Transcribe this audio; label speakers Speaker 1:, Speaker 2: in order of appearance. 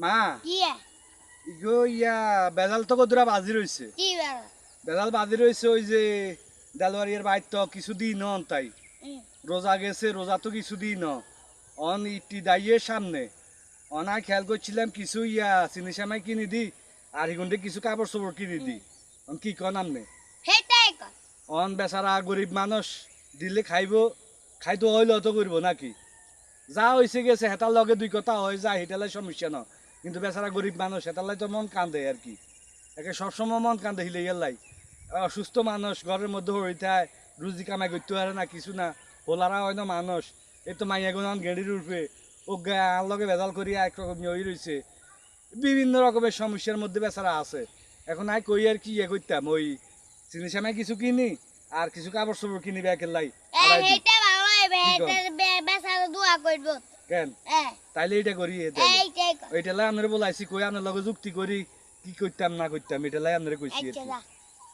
Speaker 1: মা
Speaker 2: কি
Speaker 1: ইগো ইয়া বেজাল তো কদুরা বাজি রইছে
Speaker 2: কি
Speaker 1: বেজাল বাজি রইছে ওই যে দেলওয়ারিয়ার বাইর তো কিছুদিন নন তাই রোজা গেছে রোজা তো কিছুদিন অন ইটি দাইয়ে সামনে অনা খেয়াল করছিলাম কিছু ইয়া চিনি সামাই কিনে দি আর হিগুন্ডে কিছু কাপড় চোপড় কিনে দি অন কি কন আমনে
Speaker 2: সেটাই কর
Speaker 1: অন বেচারা গরিব মানুষ দিলে খাইব খাইতো হইলে অত করবো নাকি যা হয়েছে গেছে হেতার লগে দুই কথা হয়ে যায় হেটালাই সমস্যা না কিন্তু বেচারা গরিব মানুষ হেতালাই তো মন কান্দে আর কি একে সবসময় মন কান্দে হিলে গেলাই অসুস্থ মানুষ ঘরের মধ্যে হইতে রুজি কামাই করতে পারে না কিছু না হোলারা হয় না মানুষ এই তো মাইয়া গুণ গেড়ির উঠবে ও গার লগে ভেজাল করিয়া একরকম ইয়ে রয়েছে বিভিন্ন রকমের সমস্যার মধ্যে বেচারা আছে এখন আই কই আর কি ইয়ে করতাম ওই চিনি সামাই কিছু কিনি আর কিছু কাপড় চোপড় কিনি ব্যাগের লাই
Speaker 2: এইটা ভালো হবে এটা বেচারা দোয়া করব
Speaker 1: কেন তাইলে এটা করি
Speaker 2: এইটাই কর
Speaker 1: ওইটা লাই আপনারা বলাইছি কই আপনার লগে যুক্তি করি কি করতাম না করতাম এটা লাই আপনারা কইছি
Speaker 2: আচ্ছা